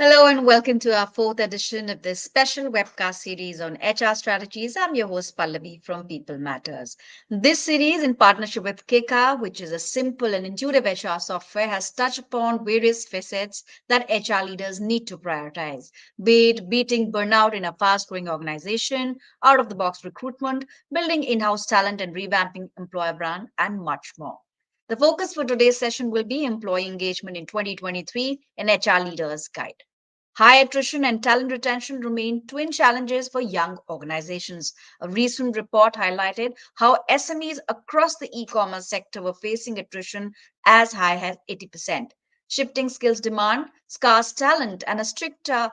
Hello and welcome to our fourth edition of this special webcast series on HR strategies. I'm your host Pallavi from People Matters. This series, in partnership with Kika, which is a simple and intuitive HR software, has touched upon various facets that HR leaders need to prioritize, be it beating burnout in a fast growing organization, out of the box recruitment, building in house talent, and revamping employer brand, and much more. The focus for today's session will be employee engagement in 2023 and HR Leaders Guide. High attrition and talent retention remain twin challenges for young organizations. A recent report highlighted how SMEs across the e commerce sector were facing attrition as high as 80%. Shifting skills demand, scarce talent, and a stricter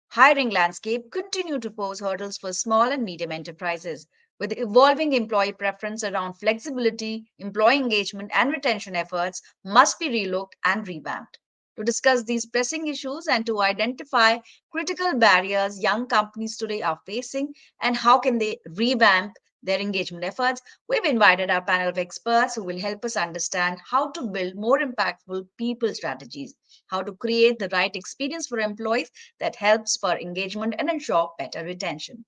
hiring landscape continue to pose hurdles for small and medium enterprises. With evolving employee preference around flexibility, employee engagement, and retention efforts must be relooked and revamped. To discuss these pressing issues and to identify critical barriers young companies today are facing and how can they revamp their engagement efforts, we've invited our panel of experts who will help us understand how to build more impactful people strategies, how to create the right experience for employees that helps spur engagement and ensure better retention.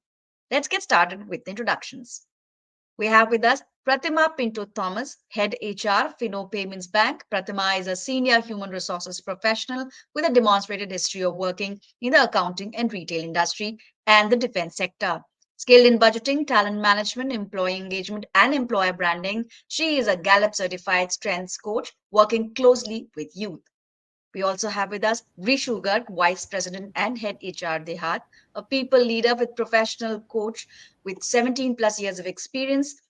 Let's get started with introductions. We have with us Pratima Pinto Thomas, Head HR, Fino Payments Bank. Pratima is a senior human resources professional with a demonstrated history of working in the accounting and retail industry and the defense sector. Skilled in budgeting, talent management, employee engagement, and employer branding, she is a Gallup certified strengths coach working closely with youth. We also have with us Rishu Garg, Vice President and Head HR Dehat, a people leader with professional coach with 17 plus years of experience,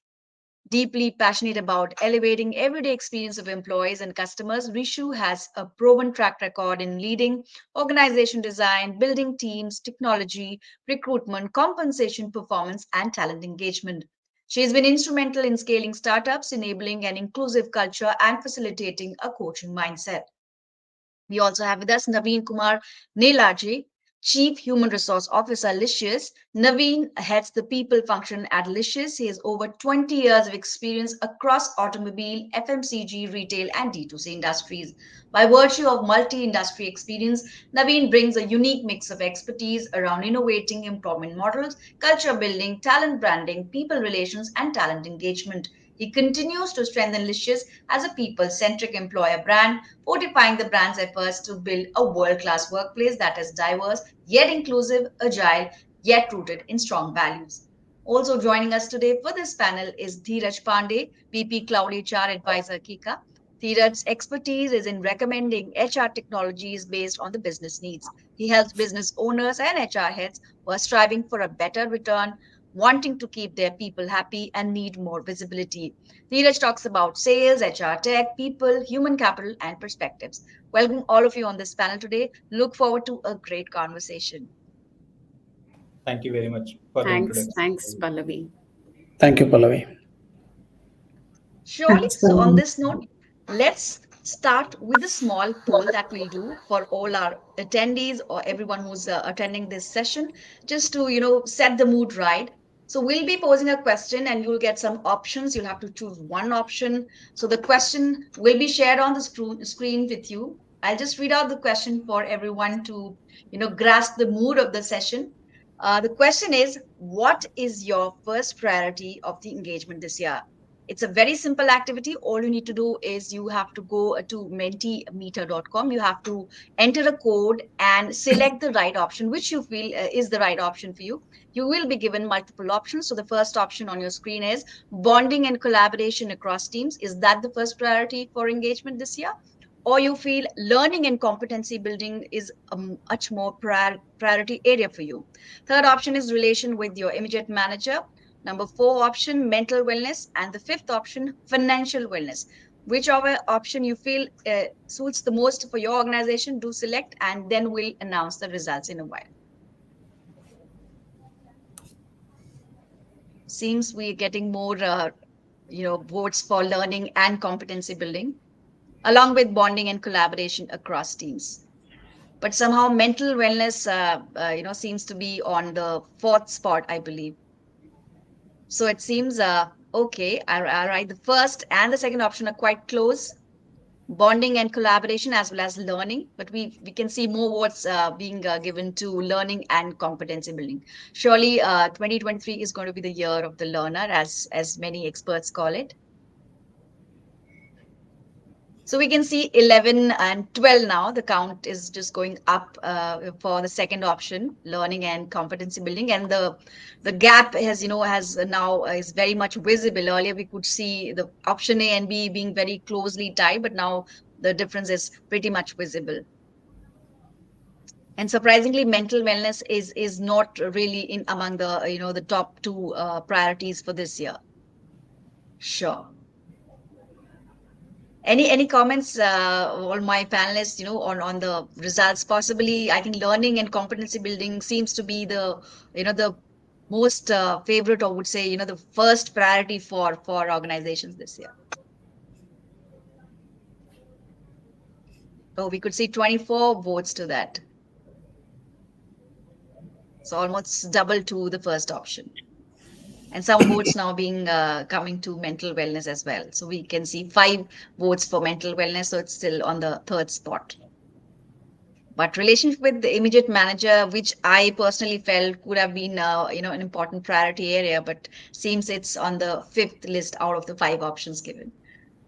deeply passionate about elevating everyday experience of employees and customers. Rishu has a proven track record in leading organization design, building teams, technology, recruitment, compensation, performance, and talent engagement. She has been instrumental in scaling startups, enabling an inclusive culture, and facilitating a coaching mindset. We also have with us Naveen Kumar Nelaji, Chief Human Resource Officer, Licious. Naveen heads the people function at Licious. He has over 20 years of experience across automobile, FMCG, retail, and D2C industries. By virtue of multi industry experience, Naveen brings a unique mix of expertise around innovating employment models, culture building, talent branding, people relations, and talent engagement. He continues to strengthen Licious as a people centric employer brand, fortifying the brand's efforts to build a world class workplace that is diverse, yet inclusive, agile, yet rooted in strong values. Also joining us today for this panel is Dheeraj Pandey, VP Cloud HR Advisor Kika. Dheeraj's expertise is in recommending HR technologies based on the business needs. He helps business owners and HR heads who are striving for a better return, wanting to keep their people happy, and need more visibility. Neeraj talks about sales, HR tech, people, human capital, and perspectives. Welcome all of you on this panel today. Look forward to a great conversation. Thank you very much for the introduction. Thanks, Pallavi. Thank you, Pallavi. Surely. Thanks, So, on Pallavi. this note, let's start with a small poll that we'll do for all our attendees or everyone who's attending this session, just to set the mood right. So we'll be posing a question and you'll get some options. You'll have to choose one option. So the question will be shared on the screen with you. I'll just read out the question for everyone to grasp the mood of the session. The question is, what is your first priority of the engagement this year? It's a very simple activity. All you need to do is you have to go to mentimeter.com. You have to enter a code and select the right option, which you feel is the right option for you. You will be given multiple options. So the first option on your screen is bonding and collaboration across teams. Is that the first priority for engagement this year? Or you feel learning and competency building is a much more priority area for you? Third option is relation with your immediate manager. Number four option, mental wellness. And the fifth option, financial wellness. Whichever option you feel suits the most for your organization, do select, and then we'll announce the results in a while. Seems we're getting more, votes for learning and competency building, along with bonding and collaboration across teams. But somehow mental wellness, seems to be on the fourth spot, I believe. So it seems okay. All right. The first and the second option are quite close. bonding and collaboration, as well as learning. But we can see more votes being given to learning and competency building. Surely, 2023 is going to be the year of the learner, as many experts call it. So we can see 11 and 12 now. The count is just going up for the second option, learning and competency building. And the gap has now is very much visible. Earlier we could see the option A and B being very closely tied, but now the difference is pretty much visible. And surprisingly, mental wellness is not really in among the top two priorities for this year. Sure. Any comments, all my panelists, on the results? Possibly, I think learning and competency building seems to be the most favorite, or would say, the first priority for organizations this year. Oh, we could see 24 votes to that. So almost double to the first option. And some votes now being coming to mental wellness as well. So we can see 5 votes for mental wellness. So it's still on the third spot. But relationship with the immediate manager, which I personally felt could have been, an important priority area, but seems it's on the 5th list out of the 5 options given.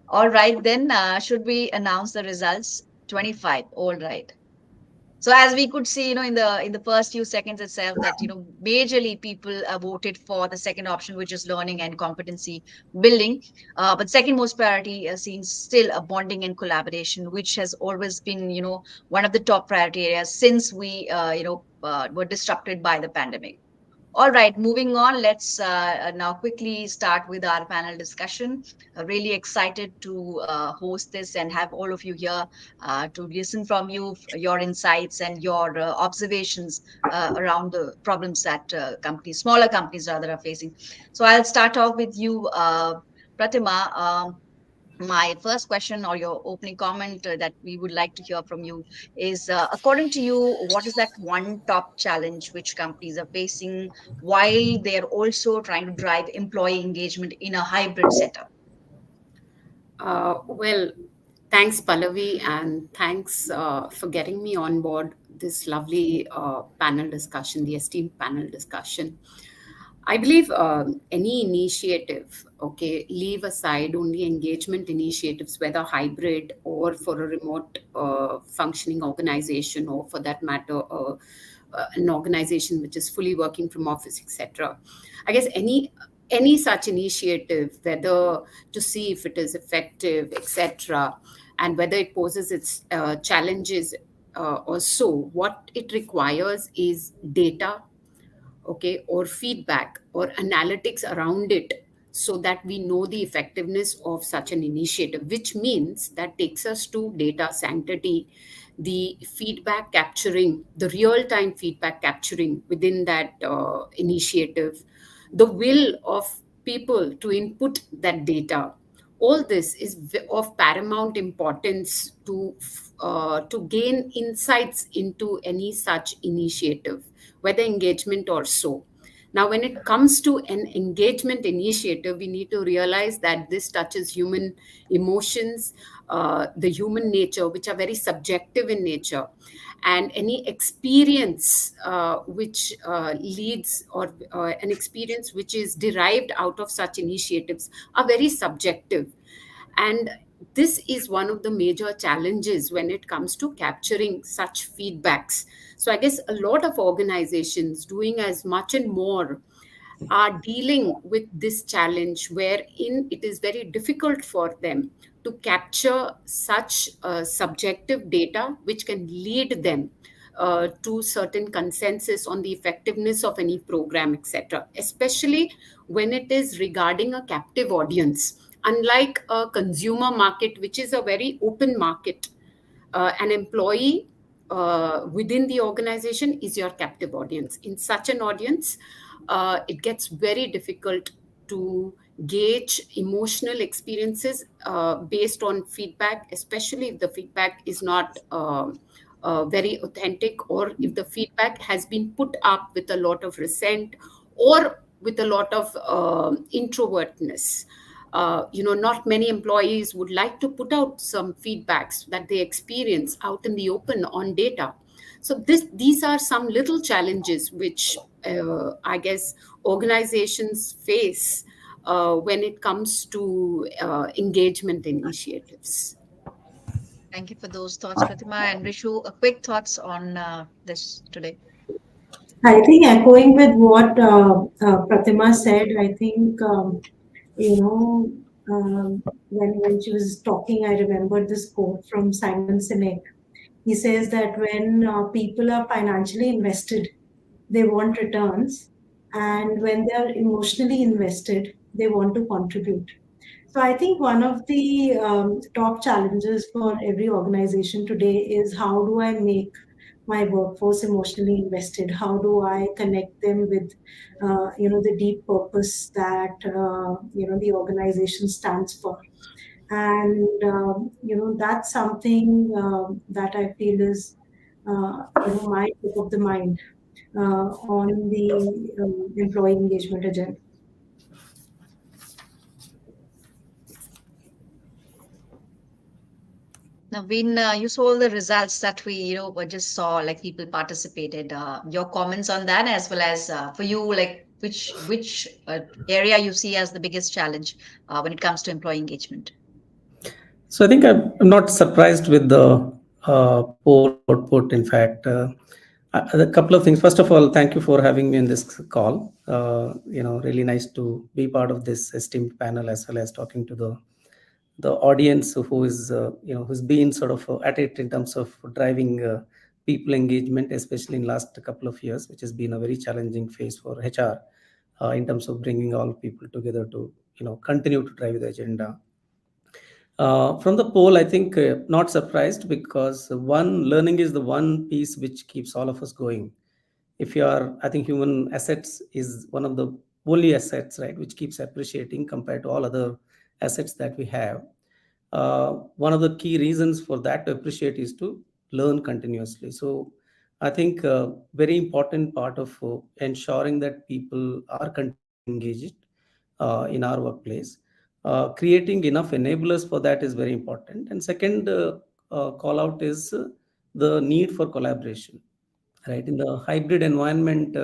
All right, then should we announce the results? 25. All right. So as we could see, in the first few seconds itself, that majorly people voted for the second option, which is learning and competency building. But second most priority seems still a bonding and collaboration, which has always been one of the top priority areas since we were disrupted by the pandemic. All right, moving on, let's now quickly start with our panel discussion. Really excited to host this and have all of you here to listen from you, your insights and your observations around the problems that smaller companies rather, are facing. So I'll start off with you, Pratima. My first question or your opening comment that we would like to hear from you is, according to you, what is that one top challenge which companies are facing while they're also trying to drive employee engagement in a hybrid setup? Well, thanks, Pallavi, and thanks for getting me on board this lovely panel discussion, the esteemed panel discussion. I believe any initiative, okay, leave aside only engagement initiatives, whether hybrid or for a remote functioning organization, or for that matter, an organization which is fully working from office, etc. I guess any such initiative, whether to see if it is effective, etc., and whether it poses its challenges or so, what it requires is data, okay, or feedback or analytics around it, so that we know the effectiveness of such an initiative, which means that takes us to data sanctity, the feedback capturing, the real-time feedback capturing within that initiative, the will of people to input that data. All this is of paramount importance to gain insights into any such initiative, whether engagement or so. Now, when it comes to an engagement initiative, we need to realize that this touches human emotions, the human nature, which are very subjective in nature. And any experience which leads, or an experience which is derived out of such initiatives, are very subjective. And this is one of the major challenges when it comes to capturing such feedbacks. So I guess a lot of organizations doing as much and more are dealing with this challenge, wherein it is very difficult for them to capture such subjective data which can lead them to certain consensus on the effectiveness of any program, etc., especially when it is regarding a captive audience. Unlike a consumer market, which is a very open market, an employee within the organization is your captive audience. In such an audience, it gets very difficult to gauge emotional experiences based on feedback, especially if the feedback is not very authentic, or if the feedback has been put up with a lot of resent or with a lot of introvertness. not many employees would like to put out some feedbacks that they experience out in the open on data. So these are some little challenges which I guess organizations face when it comes to engagement initiatives. Thank you for those thoughts, Pratima. And Rishu, a quick thoughts on this today. I think echoing with what Pratima said, I think, you know, when she was talking, I remembered this quote from Simon Sinek. He says that when people are financially invested, they want returns, and when they are emotionally invested, they want to contribute. So I think one of the top challenges for every organization today is how do I make my workforce emotionally invested? How do I connect them with, the deep purpose that the organization stands for? And that's something that I feel is my top of the mind on the employee engagement agenda. Naveen, you saw all the results that we, just saw, like people participated. Your comments on that, as well as for you, like which area you see as the biggest challenge when it comes to employee engagement. So I think I'm not surprised with the poll output. In fact, a couple of things. First of all, thank you for having me in this call. Really nice to be part of this esteemed panel, as well as talking to the audience who is who's been sort of at it in terms of driving people engagement, especially in last couple of years, which has been a very challenging phase for HR in terms of bringing all people together to continue to drive the agenda. From the poll, I think not surprised, because one, learning is the one piece which keeps all of us going. If you are, I think human assets is one of the only assets, right, which keeps appreciating compared to all other assets that we have. One of the key reasons for that to appreciate is to learn continuously. So I think very important part of ensuring that people are continuously engaged in our workplace. Creating enough enablers for that is very important. And second call out is the need for collaboration, right? In the hybrid environment,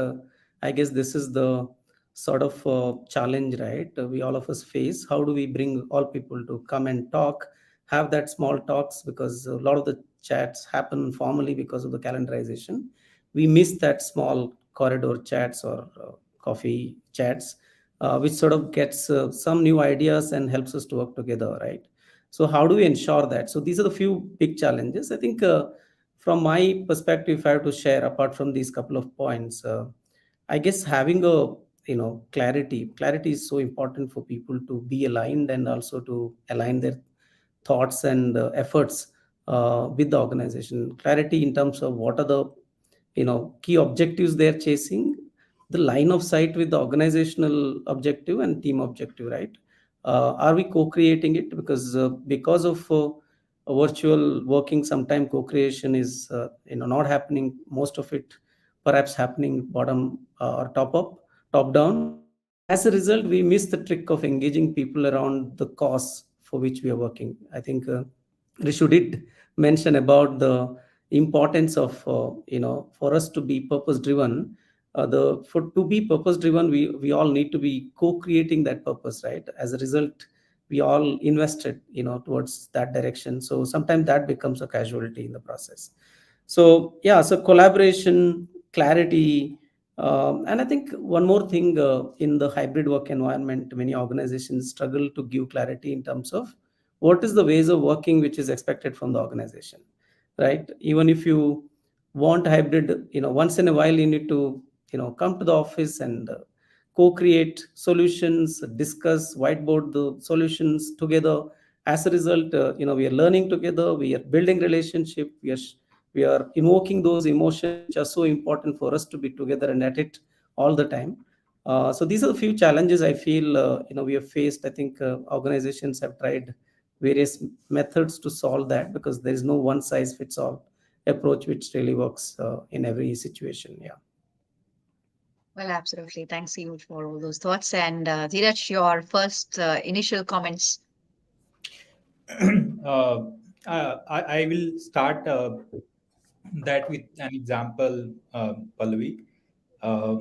I guess this is the sort of challenge, right? We all of us face. How do we bring all people to come and talk, have that small talks, because a lot of the chats happen formally because of the calendarization. We miss that small corridor chats or coffee chats, which sort of gets some new ideas and helps us to work together, right? So how do we ensure that? So these are the few big challenges. I think from my perspective, if I have to share, apart from these couple of points, I guess having a clarity is so important for people to be aligned, and also to align their thoughts and efforts with the organization. Clarity in terms of what are the key objectives they are chasing, the line of sight with the organizational objective and team objective, right? Are we co-creating it? Because of virtual working, sometime co-creation is not happening, most of it perhaps happening bottom or top down. As a result, we miss the trick of engaging people around the cause for which we are working. I think Rishu did mention about the importance of for us to be purpose driven. For to be purpose driven, we all need to be co-creating that purpose, right? As a result, we all invested towards that direction. So sometimes that becomes a casualty in the process. So yeah, so collaboration, clarity, and I think one more thing, in the hybrid work environment, many organizations struggle to give clarity in terms of what is the ways of working which is expected from the organization, right? Even if you want hybrid, once in a while you need to come to the office and co-create solutions, discuss, whiteboard the solutions together. As a result, we are learning together, we are building relationship, we are invoking those emotions which are so important for us to be together and at it all the time. So these are the few challenges I feel we have faced. I think organizations have tried various methods to solve that, because there is no one size fits all approach which really works in every situation. Yeah. Well, absolutely. Thanks to you for all those thoughts. And Dheeraj, your first initial comments. uh, I will start that with an example, Pallavi. Uh,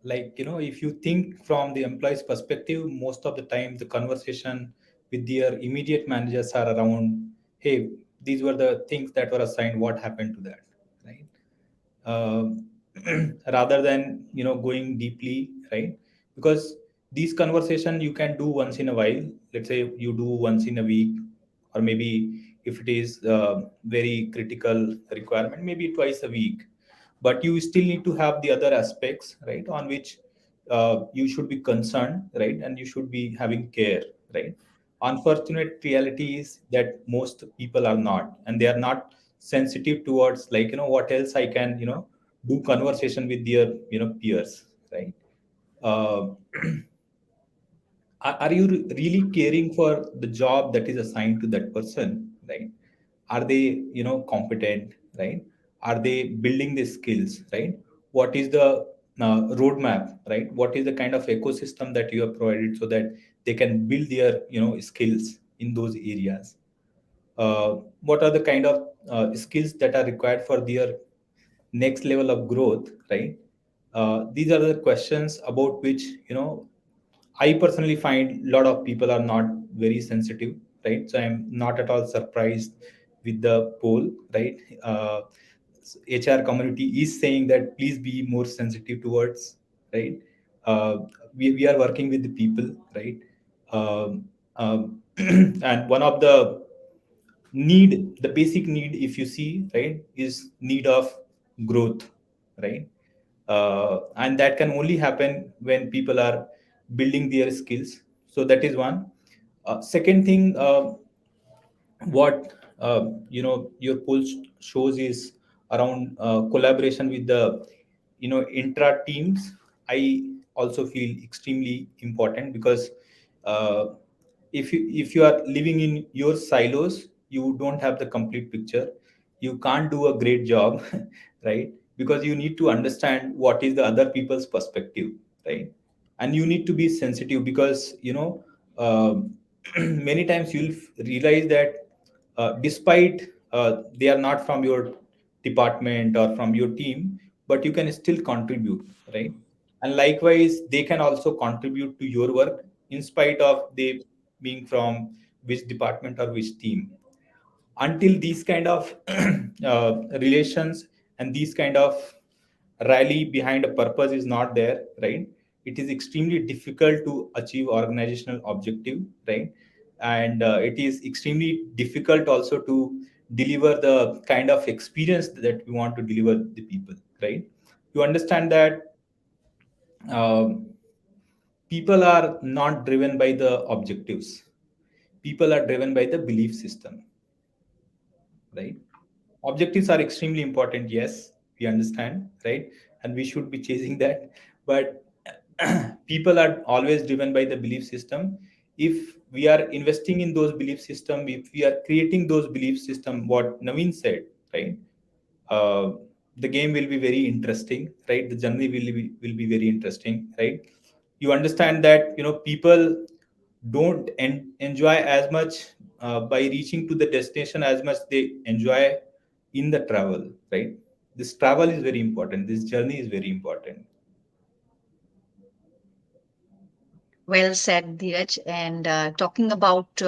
like, if you think from the employee's perspective, most of the time the conversation with their immediate managers are around, hey, these were the things that were assigned, what happened to that, right? um, Rather than going deeply, right? Because these conversation you can do once in a while. Let's say you do once in a week, or maybe if it is very critical requirement, maybe twice a week. But you still need to have the other aspects, right, on which you should be concerned, right, and you should be having care, right? Unfortunate reality is that most people are not, and they are not sensitive towards, like, what else I can do conversation with their peers, right? uh, are you really caring for the job that is assigned to that person, right? Are they competent, right? Are they building the skills, right? What is the roadmap, right? What is the kind of ecosystem that you have provided so that they can build their skills in those areas? What are the kind of skills that are required for their next level of growth, right? These are the questions about which I personally find a lot of people are not very sensitive, right? So I'm not at all surprised with the poll, right? HR community is saying that please be more sensitive towards, right? We are working with the people, right? And one of the the basic need, if you see, right, is need of growth, right? And that can only happen when people are building their skills. So that is one. Second thing, what your poll shows is around collaboration with the intra teams. I also feel extremely important, because uh, if you are living in your silos, you don't have the complete picture. You can't do a great job right? Because you need to understand what is the other people's perspective, right? And you need to be sensitive, because many times you'll realize that despite they are not from your department or from your team, but you can still contribute, right? And likewise, they can also contribute to your work in spite of they being from which department or which team. Until these kind of relations and these kind of rally behind a purpose is not there, right, it is extremely difficult to achieve organizational objective, right? And it is extremely difficult also to deliver the kind of experience that we want to deliver the people, right? You understand that um, people are not driven by the objectives. People are driven by the belief system, right? Objectives are extremely important, yes, we understand, right? And we should be chasing that. But people are always driven by the belief system. If we are investing in those belief system, if we are creating those belief system, what Naveen said, right? uh, the game will be very interesting, right? The journey will be very interesting, right? You understand that people don't enjoy as much by reaching to the destination as much they enjoy in the travel, right? This travel is very important, this journey is very important. Well said, Dheeraj. And talking about,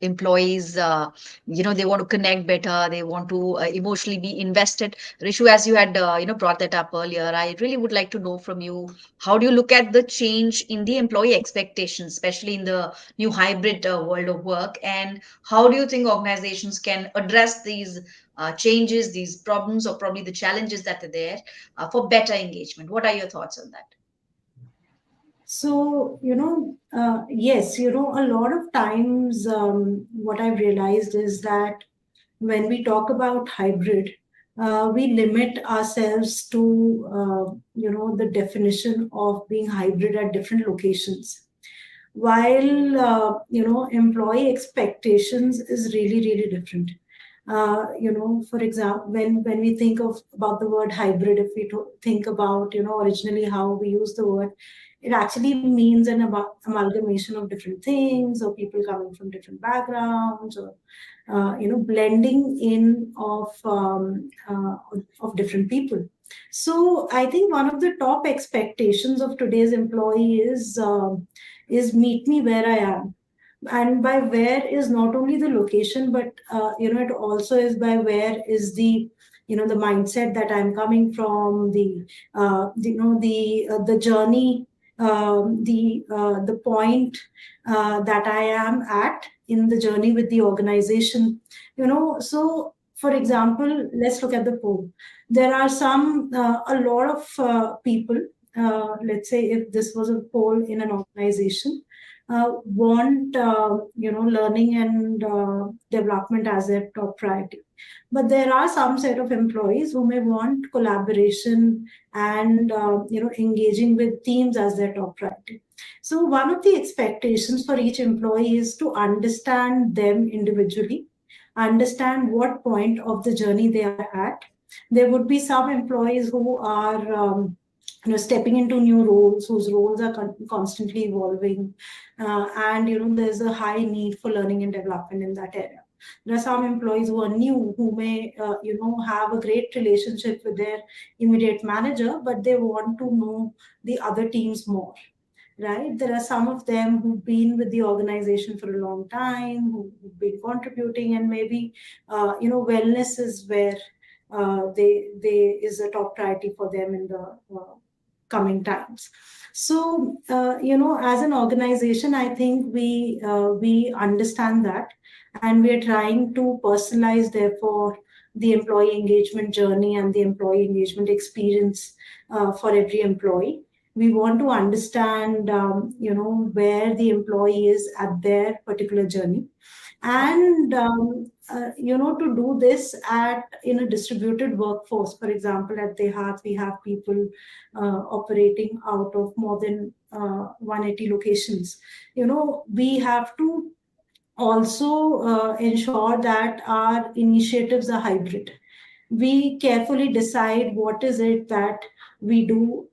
employees, they want to connect better, they want to emotionally be invested. Rishu, as you had, brought that up earlier, I really would like to know from you, how do you look at the change in the employee expectations, especially in the new hybrid world of work? And how do you think organizations can address these changes, these problems, or probably the challenges that are there for better engagement? What are your thoughts on that? So, yes, a lot of times what I've realized is that when we talk about hybrid, we limit ourselves to, the definition of being hybrid at different locations. While, employee expectations is really, really different. For example, when we think of about the word hybrid, if we think about, originally how we use the word, it actually means an amalgamation of different things, or people coming from different backgrounds, or blending in of different people. So I think one of the top expectations of today's employee is meet me where I am. And by where is not only the location, but it also is by where is the mindset that I'm coming from, the journey, the point that I am at in the journey with the organization. So for example, let's look at the poll. There are a lot of people, let's say if this was a poll in an organization, want learning and development as their top priority. But there are some set of employees who may want collaboration and engaging with teams as their top priority. So one of the expectations for each employee is to understand them individually, understand what point of the journey they are at. There would be some employees who are stepping into new roles, whose roles are constantly evolving, and there's a high need for learning and development in that area. There are some employees who are new, who may have a great relationship with their immediate manager, but they want to know the other teams more. Right? There are some of them who've been with the organization for a long time, who've been contributing, and maybe wellness is where they is a top priority for them in the coming times. So as an organization, I think we understand that, and we are trying to personalize, therefore, the employee engagement journey and the employee engagement experience for every employee. We want to understand where the employee is at their particular journey, and to do this in a distributed workforce. For example, at Dehat, we have people operating out of more than 180 locations. We have to also ensure that our initiatives are hybrid. We carefully decide what is it that we do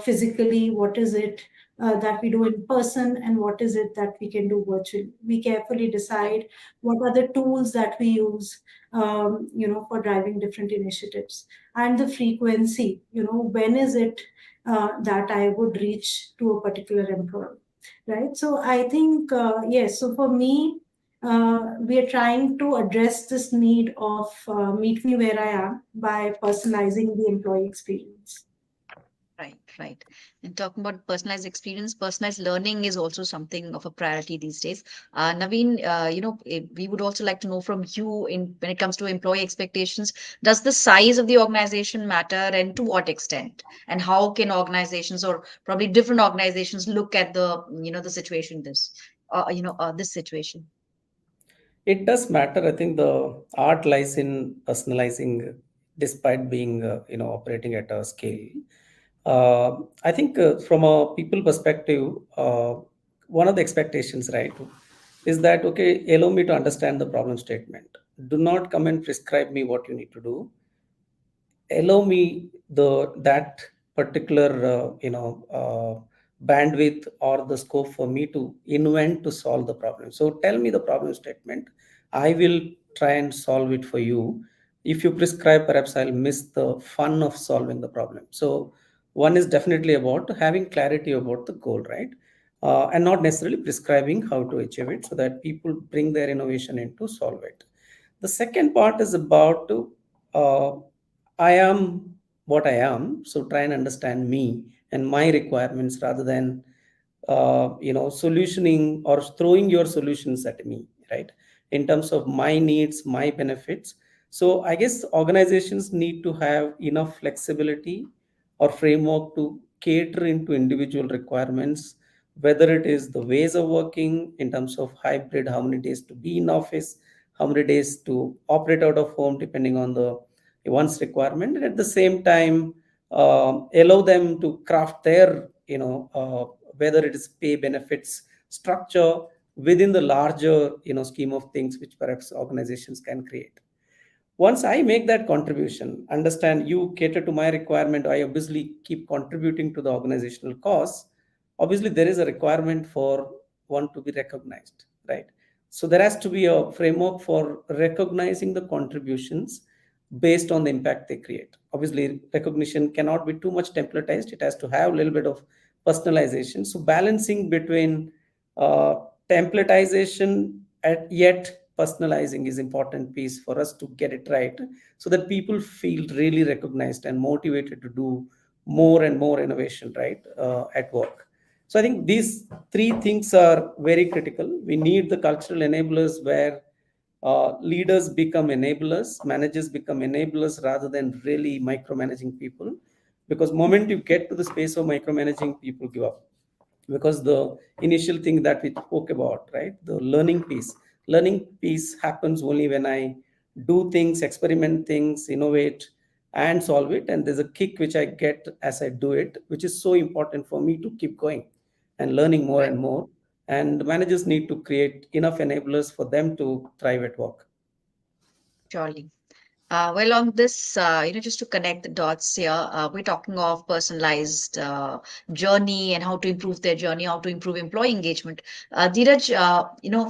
physically, what is it that we do in person, and what is it that we can do virtually. We carefully decide what are the tools that we use, for driving different initiatives, and the frequency. When is it that I would reach to a particular employee, right? So I think yes. So for me, we are trying to address this need of meet me where I am by personalizing the employee experience. Right, right. And talking about personalized experience, personalized learning is also something of a priority these days. Naveen, we would also like to know from you when it comes to employee expectations, does the size of the organization matter, and to what extent? And how can organizations, or probably different organizations, look at the situation this situation? It does matter. I think the art lies in personalizing, despite being operating at a scale. I think from a people perspective, one of the expectations, right, is that okay, allow me to understand the problem statement. Do not come and prescribe me what you need to do. Allow me that particular bandwidth or the scope for me to invent to solve the problem. So tell me the problem statement, I will try and solve it for you. If you prescribe, perhaps I'll miss the fun of solving the problem. So one is definitely about having clarity about the goal, right? And not necessarily prescribing how to achieve it, so that people bring their innovation in to solve it. The second part is about uh, I am what I am, so try and understand me and my requirements rather than solutioning or throwing your solutions at me, right? In terms of my needs, my benefits. So I guess organizations need to have enough flexibility or framework to cater into individual requirements, whether it is the ways of working in terms of hybrid, how many days to be in office, how many days to operate out of home, depending on the one's requirement, and at the same time allow them to craft their whether it is pay, benefits, structure within the larger scheme of things which perhaps organizations can create. Once I make that contribution, understand you cater to my requirement, I obviously keep contributing to the organizational cause. Obviously, there is a requirement for one to be recognized, right? So there has to be a framework for recognizing the contributions based on the impact they create. Obviously, recognition cannot be too much templatized. It has to have a little bit of personalization. So balancing between uh, templatization at yet personalizing is important piece for us to get it right, so that people feel really recognized and motivated to do more and more innovation, right, at work. So I think these three things are very critical. We need the cultural enablers where leaders become enablers, managers become enablers rather than really micromanaging people. Because moment you get to the space of micromanaging, people give up. Because the initial thing that we spoke about, right, the learning piece happens only when I do things, experiment things, innovate and solve it, and there's a kick which I get as I do it, which is so important for me to keep going and learning more Right. and more. And managers need to create enough enablers for them to thrive at work. Surely. Well, on this, just to connect the dots here, we're talking of personalized journey and how to improve their journey, how to improve employee engagement. Dheeraj,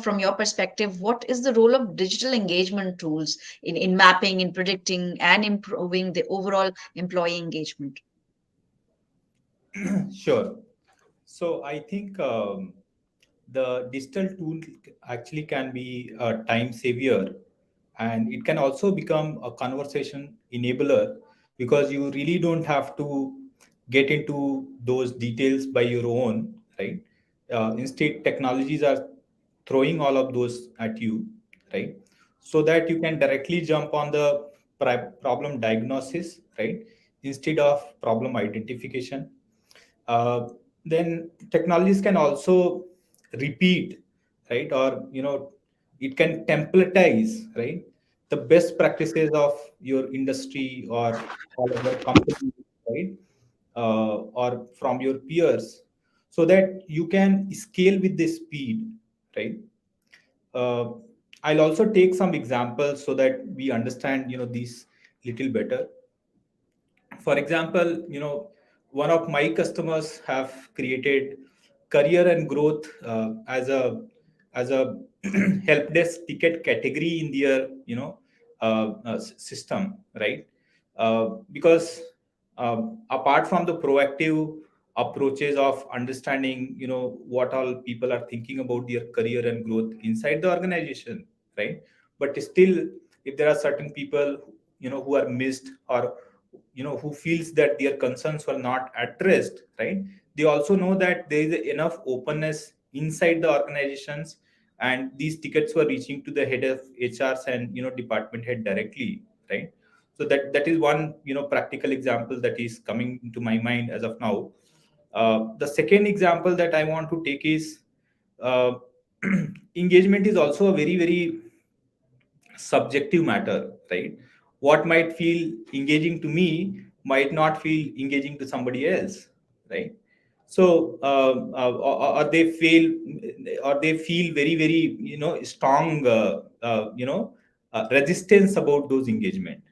from your perspective, what is the role of digital engagement tools in mapping, in predicting, and improving the overall employee engagement? Sure. So I think the digital tool actually can be a time savior, and it can also become a conversation enabler, because you really don't have to get into those details by your own, right? Instead, technologies are throwing all of those at you, right? So that you can directly jump on the problem diagnosis, right? Instead of problem identification. uh, then technologies can also repeat, right, or it can templatize, right, the best practices of your industry or other company, right, or from your peers, so that you can scale with the speed, right. uh, I'll also take some examples so that we understand these little better. For example, one of my customers have created career and growth as a help desk ticket category in their system, right? Because apart from the proactive approaches of understanding what all people are thinking about their career and growth inside the organization, right? But still, if there are certain people who are missed, or who feels that their concerns were not addressed, right, they also know that there is enough openness inside the organizations, and these tickets were reaching to the head of HRs and department head directly, right. So that is one practical example that is coming into my mind as of now. The second example that I want to take is uh, engagement is also a very very subjective matter, right? What might feel engaging to me might not feel engaging to somebody else, right? So, or they feel, very, very, strong, resistance about those engagement.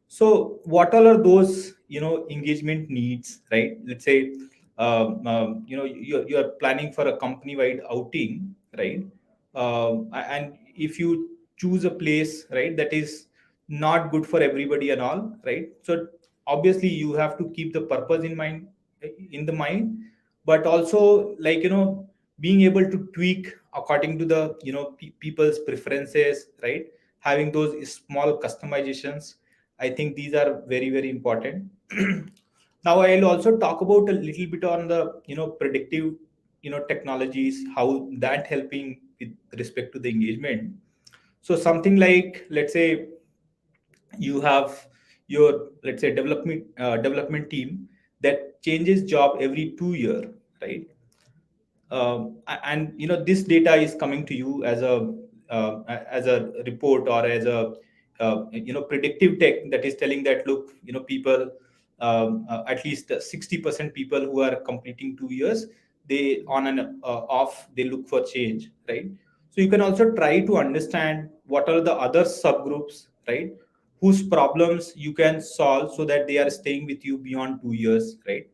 So what all are those engagement needs, right? Let's say you're planning for a company wide outing, right? And if you choose a place, right, that is not good for everybody and all, right? So obviously you have to keep the purpose in the mind, but also, like, being able to tweak according to the people's preferences, right? Having those small customizations, I think these are very, very important. Now, I'll also talk about a little bit on the predictive technologies, how that helping with respect to the engagement. So something like, let's say, you have your, let's say, development team that changes job every 2 year, right? And this data is coming to you as a report, or as a predictive tech that is telling that, look, people, at least 60% people who are completing 2 years, they on and off, they look for change, right? So you can also try to understand what are the other subgroups, right, whose problems you can solve so that they are staying with you beyond 2 years, right?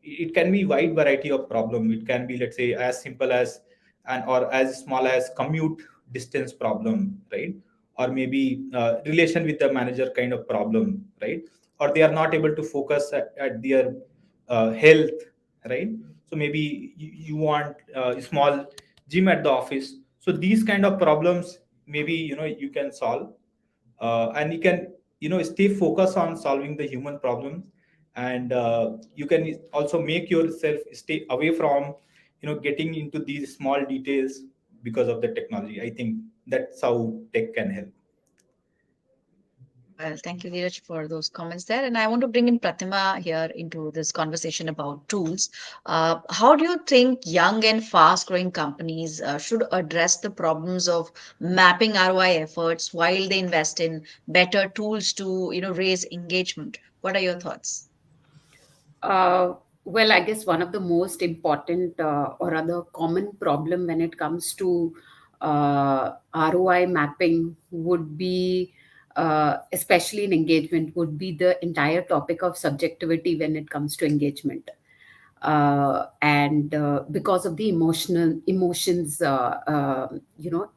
It can be wide variety of problem. It can be, let's say, as simple as and or as small as commute distance problem, right? Or maybe relation with the manager kind of problem, right? Or they are not able to focus at their health, right? So maybe you want a small gym at the office. So these kind of problems, maybe you can solve, and you can stay focused on solving the human problems, and you can also make yourself stay away from getting into these small details because of the technology. I think that's how tech can help. Well, thank you, Dheeraj, for those comments there. And I want to bring in Pratima here into this conversation about tools. How do you think young and fast-growing companies should address the problems of mapping ROI efforts while they invest in better tools to, raise engagement? What are your thoughts? Uh, well, I guess one of the most important or other common problem when it comes to ROI mapping would be, especially in engagement, would be the entire topic of subjectivity when it comes to engagement. And because of the emotions,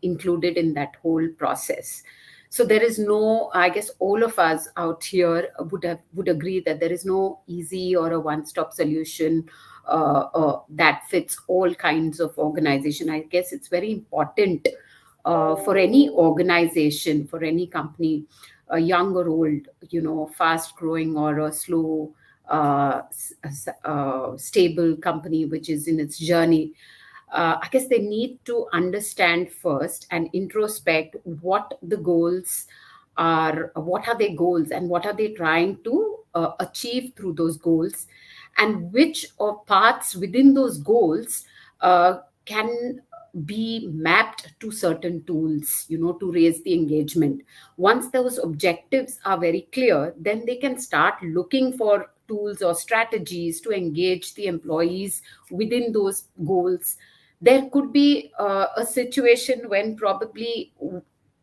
included in that whole process. So there is no, I guess all of us out here would agree that there is no easy or a one-stop solution that fits all kinds of organization. I guess it's very important for any organization, for any company, young or old, fast growing or a slow, stable company which is in its journey. I guess they need to understand first and introspect what the goals are, what are their goals, and what are they trying to achieve through those goals, and which or parts within those goals can be mapped to certain tools, to raise the engagement. Once those objectives are very clear, then they can start looking for tools or strategies to engage the employees within those goals. There could be a situation when probably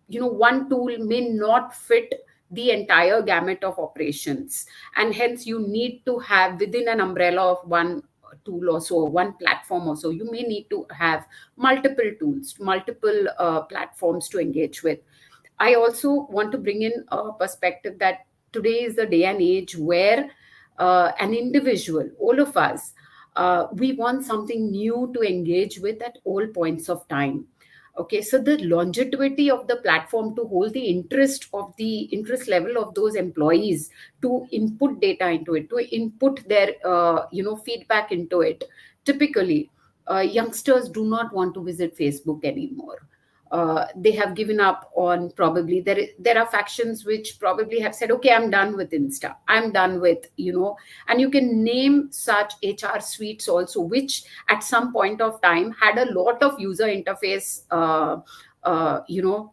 one tool may not fit the entire gamut of operations, and hence you need to have within an umbrella of one tool or so, one platform or so, you may need to have multiple tools, multiple platforms to engage with. I also want to bring in a perspective that today is the day and age where an individual, all of us, we want something new to engage with at all points of time. Okay, so the longevity of the platform to hold the interest level of those employees to input data into it, to input their feedback into it. Typically, youngsters do not want to visit Facebook anymore. They have given up on, probably there are factions which probably have said, okay, I'm done with Insta, I'm done with, and you can name such HR suites also, which at some point of time had a lot of user interface,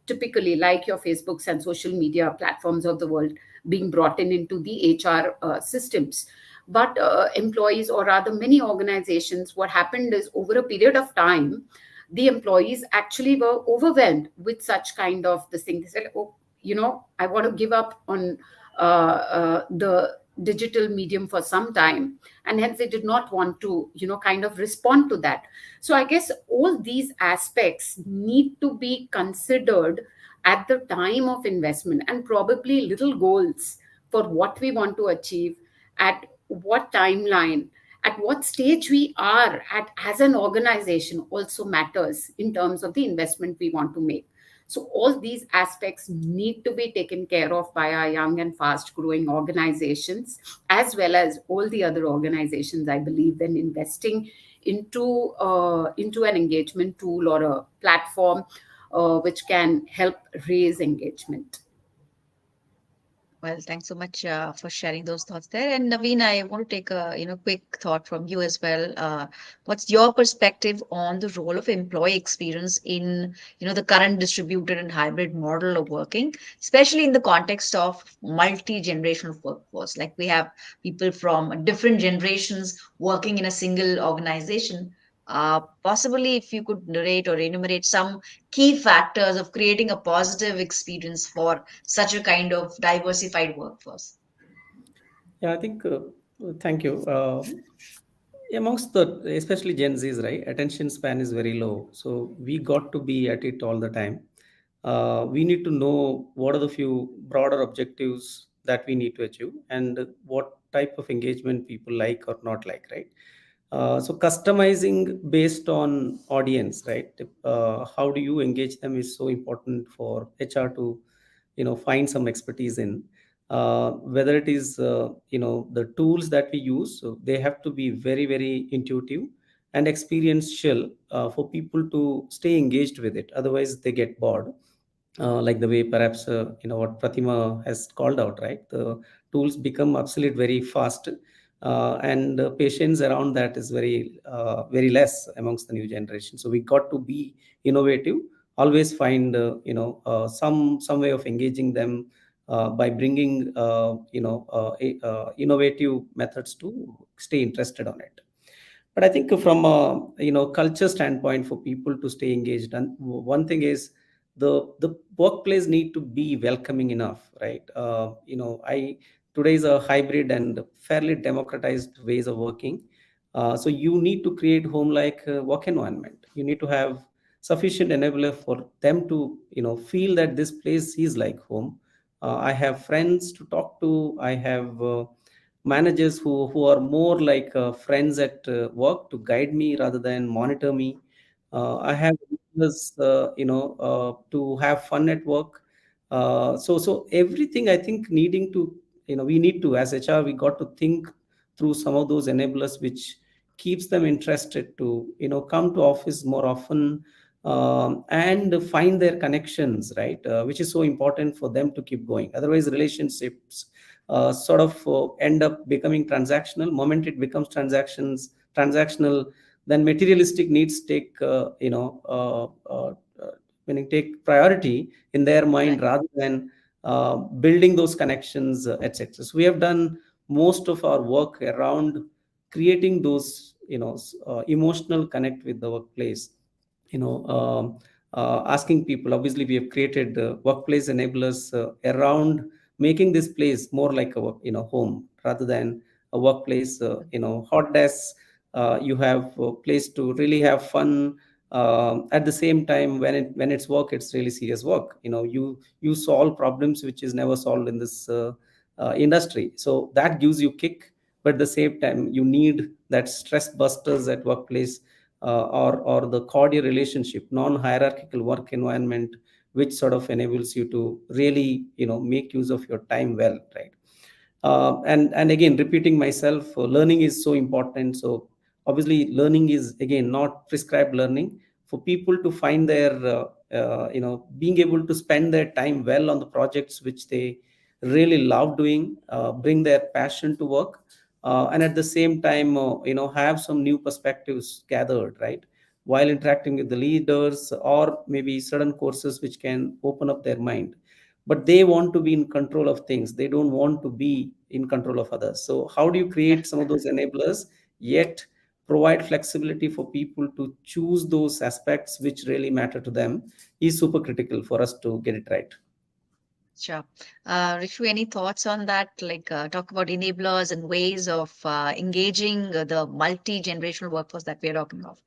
typically like your Facebooks and social media platforms of the world being brought into the HR systems. But employees, or rather many organizations, what happened is over a period of time, the employees actually were overwhelmed with such kind of this thing. They said, oh, I want to give up on the digital medium for some time, and hence they did not want to kind of respond to that. So I guess all these aspects need to be considered at the time of investment, and probably little goals for what we want to achieve, at what timeline, at what stage we are at as an organization also matters in terms of the investment we want to make. So all these aspects need to be taken care of by our young and fast growing organizations, as well as all the other organizations, I believe, when investing into an engagement tool or a platform which can help raise engagement. Well, thanks so much for sharing those thoughts there. And Naveen, I want to take a quick thought from you as well. What's your perspective on the role of employee experience in the current distributed and hybrid model of working, especially in the context of multi-generational workforce? Like we have people from different generations working in a single organization. Possibly, if you could narrate or enumerate some key factors of creating a positive experience for such a kind of diversified workforce. Yeah, I think, thank you. Amongst the, especially Gen Zs, right? Attention span is very low. So we got to be at it all the time. We need to know what are the few broader objectives that we need to achieve and what type of engagement people like or not like, right? So customizing based on audience, right? How do you engage them is so important for HR to, find some expertise in. Whether it is, the tools that we use, so they have to be very, very intuitive and experiential for people to stay engaged with it. Otherwise, they get bored. Like the way perhaps what Pratima has called out, right? The tools become obsolete very fast, and patience around that is very less amongst the new generation. So we got to be innovative, always find some way of engaging them by bringing innovative methods to stay interested on it. But I think from a culture standpoint, for people to stay engaged, and one thing is the workplace need to be welcoming enough, right? I today is a hybrid and fairly democratized ways of working. So you need to create home like work environment. You need to have sufficient enabler for them to feel that this place is like home. I have friends to talk to. I have managers who are more like friends at work to guide me rather than monitor me. I have leaders, to have fun at work. So everything I think needing to, we need to, as HR, we got to think through some of those enablers which keeps them interested to come to office more often, and find their connections, right? Which is so important for them to keep going. Otherwise, relationships sort of end up becoming transactional. Moment it becomes transactional, then materialistic needs take meaning take priority in their mind Right. rather than building those connections, etc. So we have done most of our work around creating those emotional connect with the workplace. Asking people, obviously we have created workplace enablers around making this place more like a home rather than a workplace. Hot desks, you have a place to really have fun. At the same time, when it's work, it's really serious work. You solve problems which is never solved in this industry, so that gives you kick. But at the same time, you need that stress busters at workplace, or the cordial relationship, non-hierarchical work environment, which sort of enables you to really make use of your time well, right? And again, repeating myself, learning is so important. So obviously learning is again not prescribed learning. For people to find their being able to spend their time well on the projects which they really love doing, bring their passion to work, and at the same time have some new perspectives gathered, right, while interacting with the leaders, or maybe certain courses which can open up their mind. But they want to be in control of things, they don't want to be in control of others. So how do you create some of those enablers, yet provide flexibility for people to choose those aspects which really matter to them, is super critical for us to get it right. Sure. Rishu, any thoughts on that? Like, talk about enablers and ways of engaging the multi-generational workforce that we are talking of.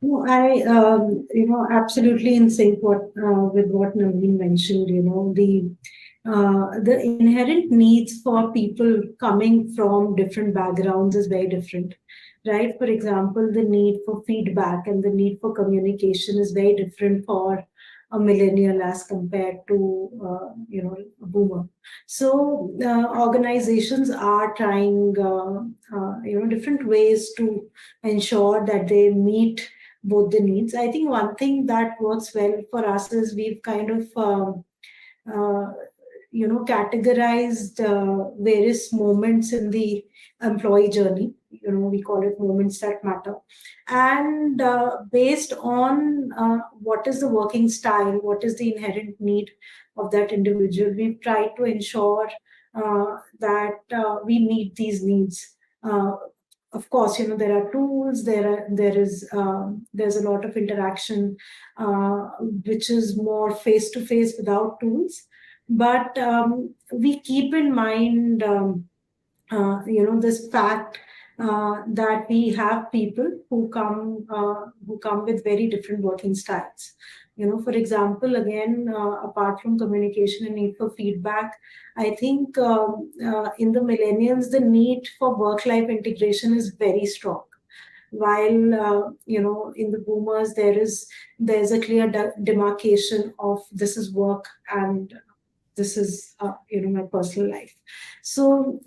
No, I, absolutely in sync with what Naveen mentioned. The inherent needs for people coming from different backgrounds is very different, right? For example, the need for feedback and the need for communication is very different for a millennial as compared to, a boomer. So organizations are trying, different ways to ensure that they meet both the needs. I think one thing that works well for us is we've kind of uh, categorized various moments in the employee journey. We call it moments that matter, and based on what is the working style, what is the inherent need of that individual, we've tried to ensure that we meet these needs. of course, there are tools. There's a lot of interaction, which is more face to face without tools. But we keep in mind, this fact that we have people who come with very different working styles. For example, again, apart from communication and need for feedback, I think in the millennials, the need for work-life integration is very strong. While in the boomers, there's a clear demarcation of this is work and this is my personal life. So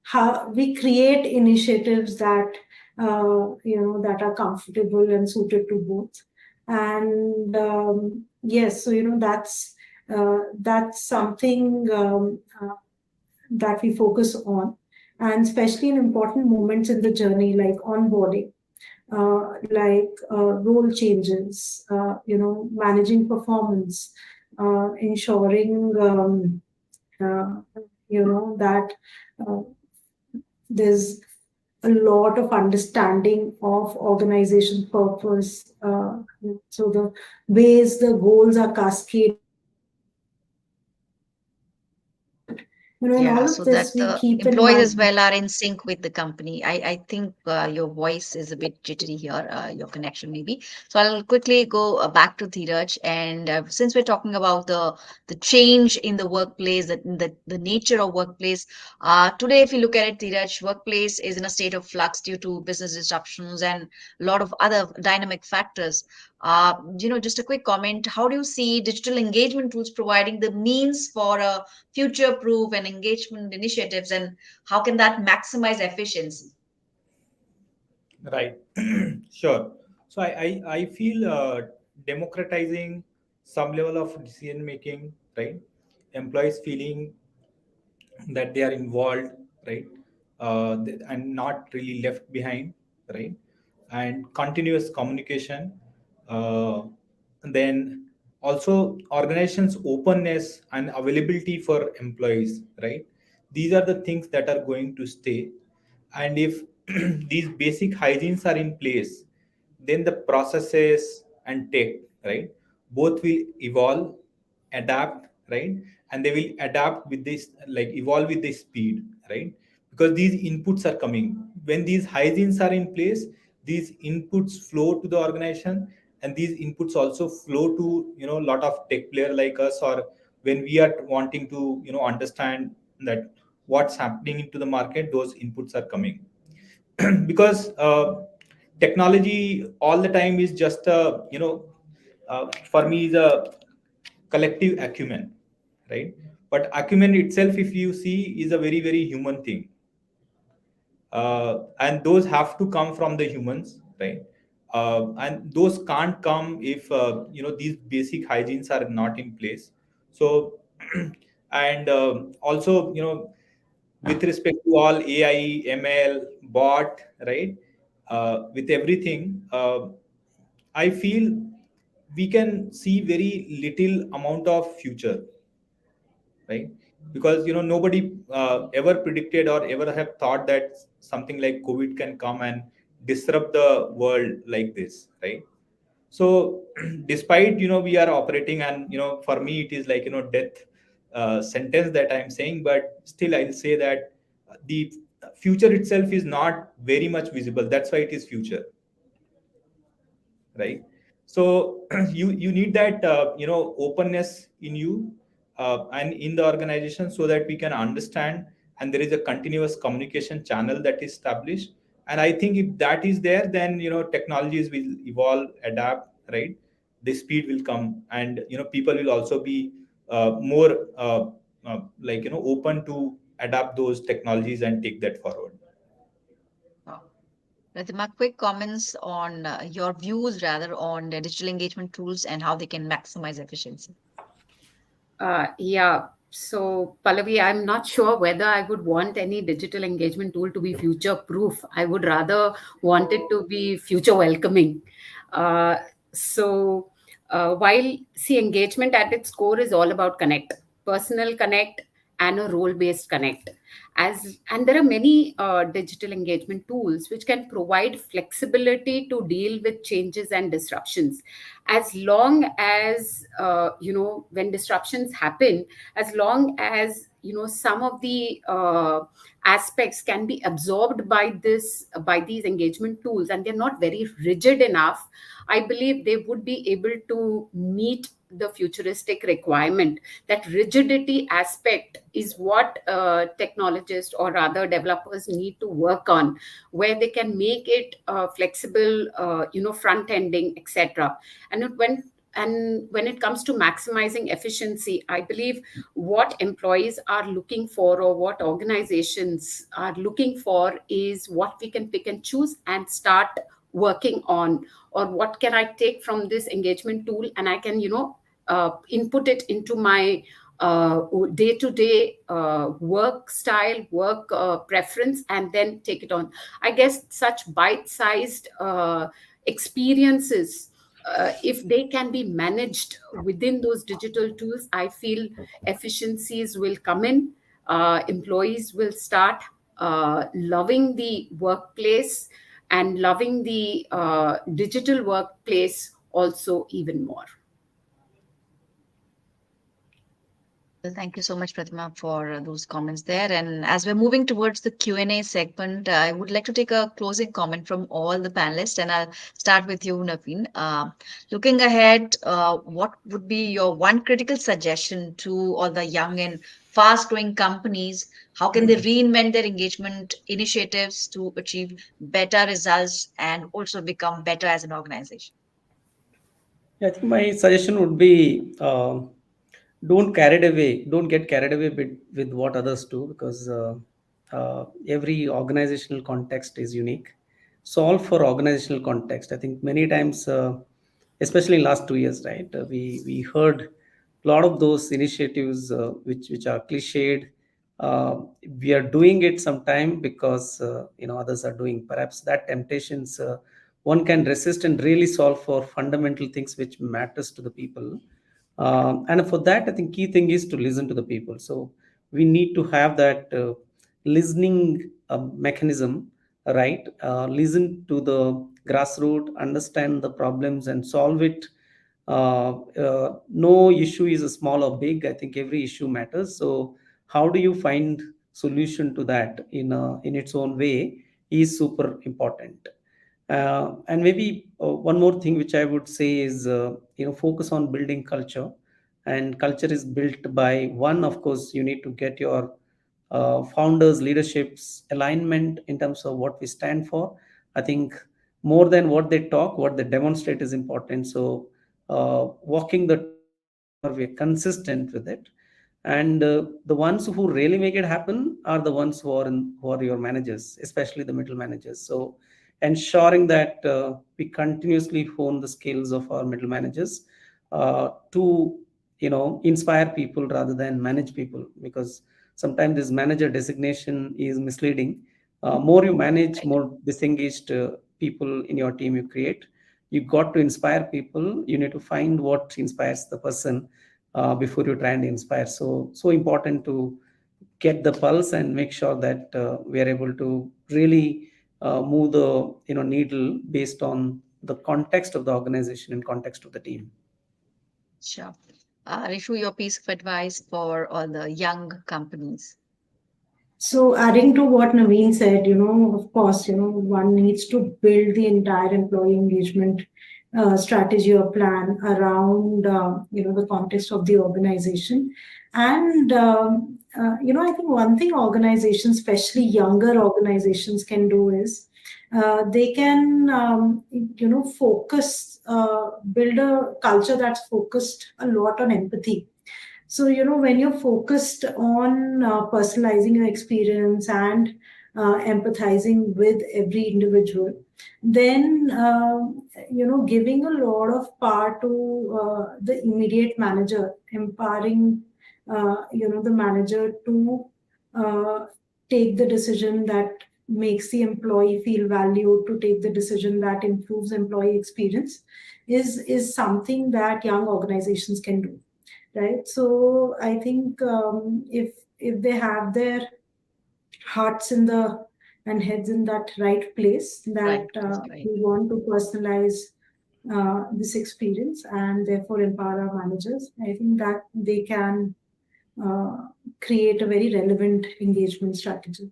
how we create initiatives that that are comfortable and suited to both. And yes, so that's something that we focus on, and especially in important moments in the journey, like onboarding, role changes, managing performance, ensuring that uh, there's a lot of understanding of organization purpose. So the ways the goals are cascaded, and all Yeah, of so this that we the keep in employees as mind. well are in sync with the company. I think your voice is a bit jittery here, your connection maybe. So I'll quickly go back to Dheeraj. And since we're talking about the change in the workplace, the nature of workplace, today, if you look at it, Dheeraj, workplace is in a state of flux due to business disruptions and a lot of other dynamic factors. Just a quick comment. How do you see digital engagement tools providing the means for a future proof and engagement initiatives, and how can that maximize efficiency? Right. Sure. So I feel democratizing some level of decision making, right? Employees feeling that they are involved, right? And not really left behind, right? And continuous communication. And then also organizations' openness and availability for employees, right? These are the things that are going to stay. And if these basic hygienes are in place, then the processes and tech, right, both will evolve, adapt, right, and they will adapt with this, like evolve with the speed, right, because these inputs are coming. When these hygienes are in place, these inputs flow to the organization, and these inputs also flow to a lot of tech player like us, or when we are wanting to understand that what's happening into the market, those inputs are coming. Because technology all the time is just a for me is a collective acumen, right? But acumen itself, if you see, is a very very human thing, and those have to come from the humans, right? And those can't come if these basic hygienes are not in place. So and also with respect to all AI, ML, bot, right? With everything, I feel we can see very little amount of future, right? Because nobody ever predicted or ever have thought that something like COVID can come and disrupt the world like this, right? So despite we are operating, and for me it is like death sentence that I'm saying, but still I'll say that the future itself is not very much visible. That's why it is future, right? So you need that openness in you and in the organization, so that we can understand, and there is a continuous communication channel that is established. And I think if that is there, then technologies will evolve, adapt, right? The speed will come, and people will also be more like open to adapt those technologies and take that forward. Wow. Pratima, quick comments on your views rather on the digital engagement tools and how they can maximize efficiency. Yeah. So, Pallavi, I'm not sure whether I would want any digital engagement tool to be future proof. I would rather want it to be future welcoming. Uh, while see, engagement at its core is all about connect, personal connect, and a role-based connect. And there are many digital engagement tools which can provide flexibility to deal with changes and disruptions. As long as when disruptions happen, as long as some of the aspects can be absorbed by these engagement tools, and they're not very rigid enough, I believe they would be able to meet the futuristic requirement. That rigidity aspect is what technologists, or rather developers, need to work on, where they can make it flexible, front ending, etc. And when it comes to maximizing efficiency, I believe what employees are looking for, or what organizations are looking for, is what we can pick and choose and start working on, or what can I take from this engagement tool and I can input it into my day-to-day work style, work preference, and then take it on. I guess such bite-sized experiences, if they can be managed within those digital tools, I feel efficiencies will come in. Employees will start loving the workplace and loving the digital workplace also even more. Well, thank you so much, Pratima, for those comments there. And as we're moving towards the Q&A segment, I would like to take a closing comment from all the panelists, and I'll start with you, Naveen. Looking ahead, what would be your one critical suggestion to all the young and fast-growing companies? How can they reinvent their engagement initiatives to achieve better results and also become better as an organization? Yeah, I think my suggestion would be don't get carried away with what others do, because every organizational context is unique. Solve for organizational context. I think many times, especially in last 2 years, right, we heard a lot of those initiatives which are cliched. We are doing it sometime because others are doing. Perhaps that temptations one can resist and really solve for fundamental things which matters to the people. And for that, I think key thing is to listen to the people. So we need to have that listening mechanism, right? Listen to the grassroots, understand the problems, and solve it. No issue is small or big. I think every issue matters. So how do you find solution to that in its own way is super important. And maybe one more thing which I would say is focus on building culture. And culture is built by, one, of course, you need to get your founders leadership's alignment in terms of what we stand for. I think more than what they talk, what they demonstrate is important. So walking the talk, make sure we're consistent with it. And the ones who really make it happen are the ones who are your managers, especially the middle managers. So ensuring that we continuously hone the skills of our middle managers to inspire people rather than manage people, because sometimes this manager designation is misleading. More you manage, more disengaged people in your team you create. You got to inspire people. You need to find what inspires the person before you try and inspire. So important to get the pulse and make sure that we are able to really move the needle based on the context of the organization and context of the team. Sure. Rishu, your piece of advice for all the young companies. So adding to what Naveen said, of course, one needs to build the entire employee engagement strategy or plan around, the context of the organization. And, I think one thing organizations, especially younger organizations, can do is they can, focus, build a culture that's focused a lot on empathy. So, when you're focused on personalizing your experience and empathizing with every individual, then, giving a lot of power to the immediate manager, empowering, the manager to take the decision that makes the employee feel valued, to take the decision that improves employee experience, is something that young organizations can do. Right. So I think if if they have their hearts in the and heads in that right place, that Right. That's right. we want to personalize this experience and therefore empower our managers. I think that they can uh, create a very relevant engagement strategy.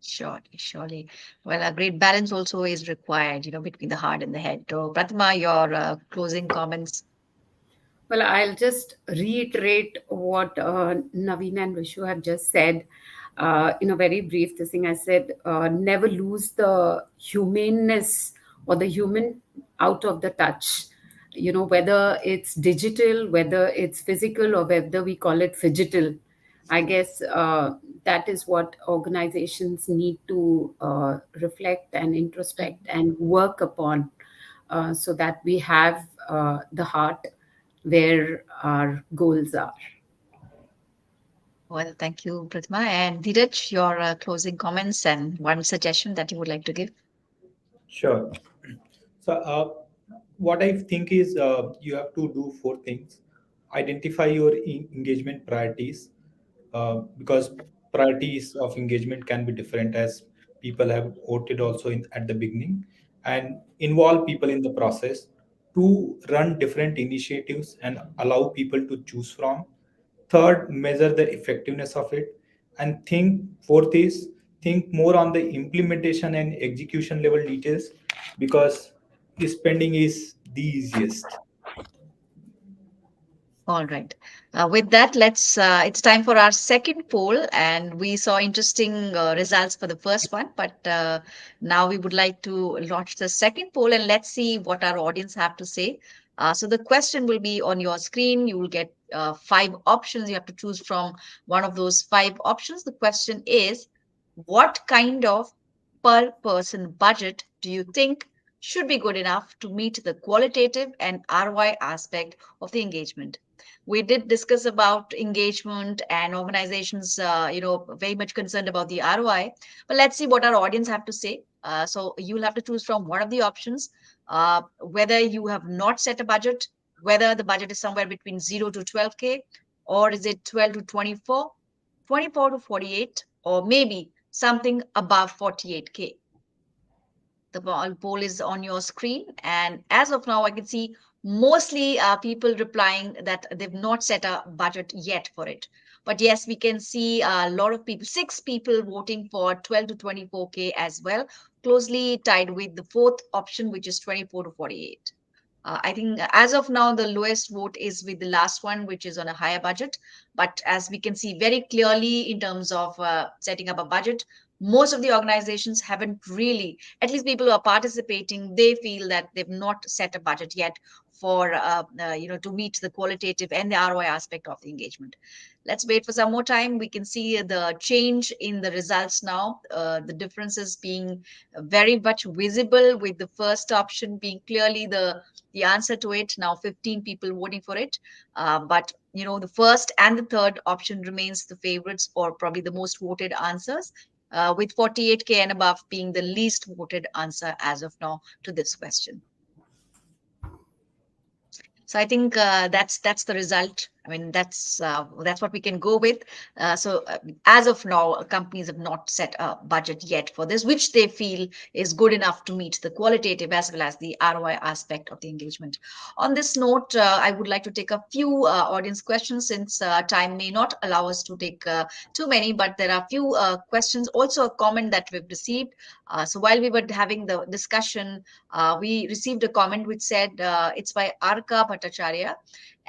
Surely, surely. Well, a great balance also is required, between the heart and the head. So, Pratima, your closing comments. Well, I'll just reiterate what Naveen and Vishu have just said. In a very brief this thing, I said, never lose the humaneness or the human out of the touch. Whether it's digital, whether it's physical, or whether we call it phygital. I guess that is what organizations need to reflect and introspect and work upon, so that we have the heart where our goals are. Well, thank you, Pratima. And Dheeraj, your closing comments and one suggestion that you would like to give. Sure. So, what I think is you have to do four things. Identify your engagement priorities, because priorities of engagement can be different, as people have voted also at the beginning, and involve people in the process to run different initiatives and allow people to choose from. Third, measure the effectiveness of it. And fourth is think more on the implementation and execution level details, because the spending is the easiest. All right. With that, it's time for our second poll. And we saw interesting results for the first one, but now we would like to launch the second poll and let's see what our audience have to say. So the question will be on your screen. You will get five options. You have to choose from one of those five options. The question is, what kind of per person budget do you think should be good enough to meet the qualitative and ROI aspect of the engagement? We did discuss about engagement and organizations, very much concerned about the ROI. But let's see what our audience have to say. So you'll have to choose from one of the options, whether you have not set a budget, whether the budget is somewhere between 0 to 12K, or is it 12 to 24, 24 to 48, or maybe something above 48K. The poll is on your screen. And as of now, I can see mostly people replying that they've not set a budget yet for it. But yes, we can see a lot of people, six people voting for 12 to 24K as well, closely tied with the fourth option, which is 24 to 48. I think as of now, the lowest vote is with the last one, which is on a higher budget. But as we can see very clearly in terms of setting up a budget, most of the organizations haven't really, at least people who are participating, they feel that they've not set a budget yet for, to meet the qualitative and the ROI aspect of the engagement. Let's wait for some more time. We can see the change in the results now, the differences being very much visible, with the first option being clearly the answer to it. Now 15 people voting for it, but the first and the third option remains the favorites, or probably the most voted answers, with 48K and above being the least voted answer as of now to this question. So I think that's the result. I mean, that's what we can go with. So as of now, companies have not set a budget yet for this, which they feel is good enough to meet the qualitative as well as the ROI aspect of the engagement. On this note, I would like to take a few audience questions, since time may not allow us to take too many, but there are a few questions, also a comment that we've received. So while we were having the discussion, we received a comment which said, it's by Arka Bhattacharya.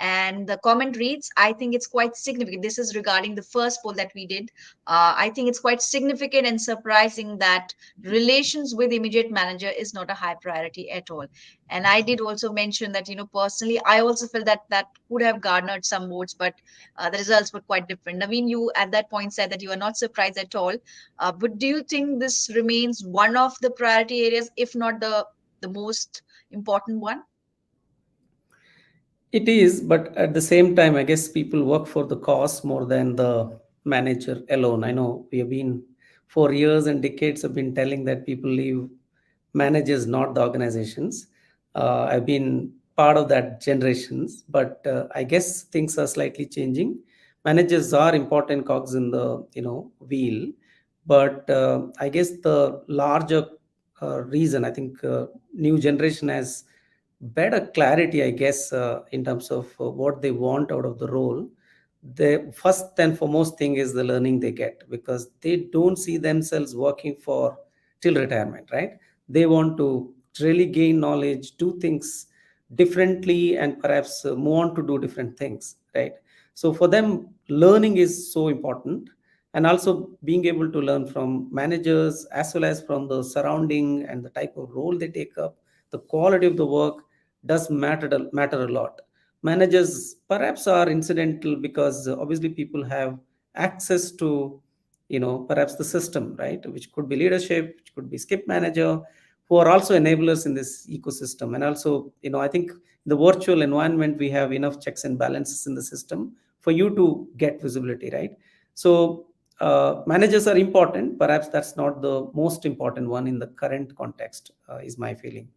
And the comment reads, I think it's quite significant. This is regarding the first poll that we did. I think it's quite significant and surprising that relations with immediate manager is not a high priority at all. And I did also mention that, personally, I also felt that that could have garnered some votes, but the results were quite different. I mean, you at that point said that you are not surprised at all. But do you think this remains one of the priority areas, if not the most important one? It is, but at the same time, I guess people work for the cause more than the manager alone. I know we have been for years and decades have been telling that people leave managers, not the organizations. I've been part of that generations, but I guess things are slightly changing. Managers are important cogs in the wheel, but I guess the larger reason, I think new generation has better clarity, I guess, in terms of what they want out of the role. The first and foremost thing is the learning they get, because they don't see themselves working for till retirement, right? They want to really gain knowledge, do things differently, and perhaps move on to do different things, right? So for them, learning is so important, and also being able to learn from managers as well as from the surrounding and the type of role they take up. The quality of the work does matter a lot. Managers perhaps are incidental, because obviously people have access to perhaps the system, right, which could be leadership, which could be skip manager, who are also enablers in this ecosystem. And also, I think in the virtual environment we have enough checks and balances in the system for you to get visibility, right? So managers are important. Perhaps that's not the most important one in the current context, is my feeling.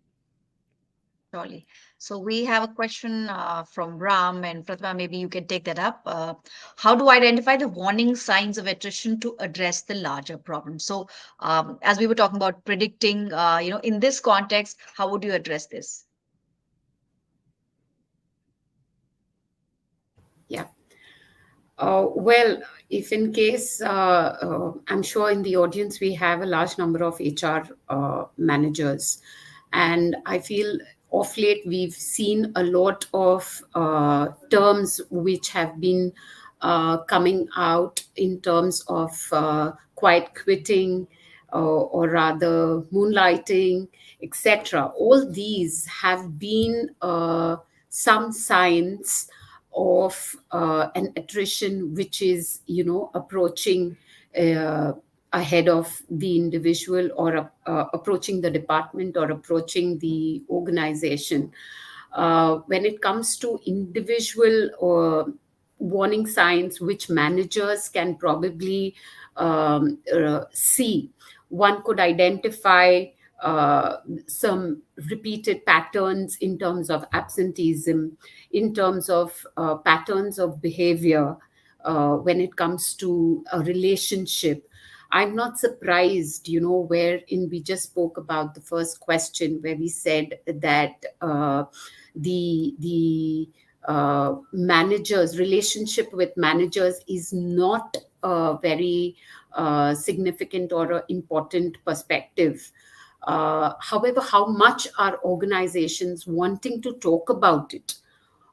Surely. So we have a question from Ram, and Pratima, maybe you can take that up. How do I identify the warning signs of attrition to address the larger problem? So, as we were talking about predicting, in this context, how would you address this? Yeah. Well, if in case, I'm sure in the audience we have a large number of HR managers, and I feel of late we've seen a lot of terms which have been coming out in terms of quiet quitting, or rather moonlighting, etc. All these have been some signs of an attrition which is approaching uh, ahead of the individual, or approaching the department, or approaching the organization. When it comes to individual warning signs which managers can probably see, one could identify some repeated patterns in terms of absenteeism, in terms of patterns of behavior when it comes to a relationship. I'm not surprised, wherein we just spoke about the first question, where we said that the managers relationship with managers is not a very significant or a important perspective. However, how much are organizations wanting to talk about it?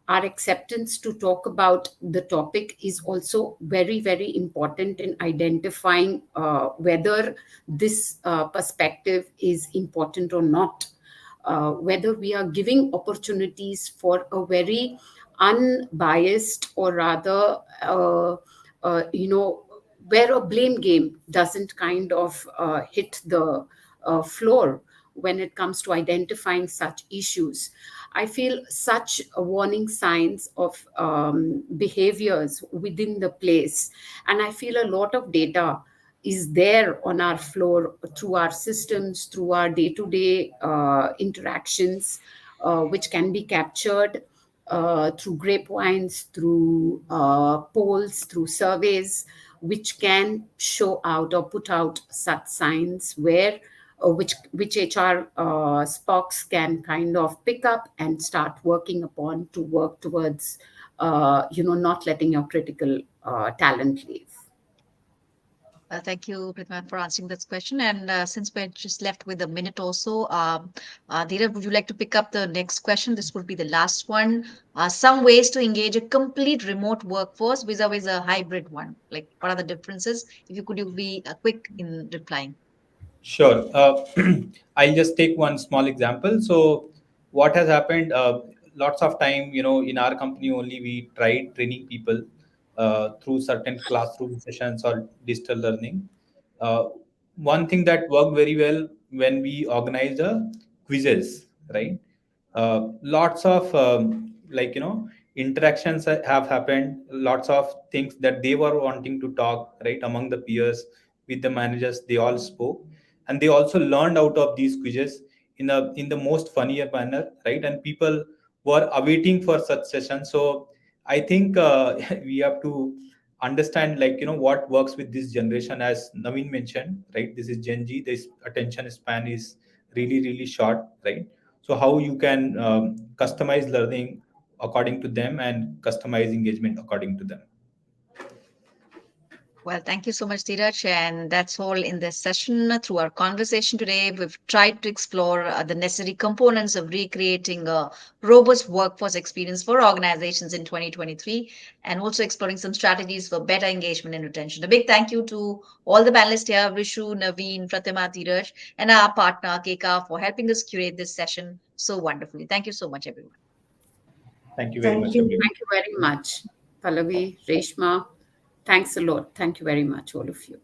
Our acceptance to talk about the topic is also very, very important in identifying whether this perspective is important or not. Whether we are giving opportunities for a very unbiased, or rather, where a blame game doesn't kind of hit the floor when it comes to identifying such issues. I feel such warning signs of behaviors within the place, and I feel a lot of data is there on our floor through our systems, through our day-to-day interactions, which can be captured through grapevines, through polls, through surveys, which can show out or put out such signs where which HR spokes can kind of pick up and start working upon to work towards, not letting your critical talent leave. Thank you, Pratima, for answering this question. And since we're just left with a minute or so, Dheeraj, would you like to pick up the next question? This would be the last one. Some ways to engage a complete remote workforce vis-a-vis a hybrid one. Like, what are the differences? If you could, you be quick in replying. Sure. I'll just take one small example. So, what has happened? Lots of time, in our company only, we tried training people through certain classroom sessions or digital learning. Uh, One thing that worked very well when we organized the quizzes, right? Lots of interactions have happened. Lots of things that they were wanting to talk, right, among the peers with the managers. They all spoke, and they also learned out of these quizzes in the most funnier manner, right? And people were awaiting for such sessions. So I think we have to understand, like, what works with this generation. As Naveen mentioned, right, this is Gen Z, this attention span is really really short, right? So how you can customize learning according to them and customize engagement according to them. Well, thank you so much, Dheeraj. And that's all in this session. Through our conversation today, we've tried to explore the necessary components of recreating a robust workforce experience for organizations in 2023, and also exploring some strategies for better engagement and retention. A big thank you to all the panelists here, Vishu, Naveen, Pratima, Dheeraj, and our partner, Keka, for helping us curate this session so wonderfully. Thank you so much, everyone. Thank you very Thank much, you. everyone. Thank you very much, Pallavi, Reshma. Thanks a lot. Thank you very much, all of you.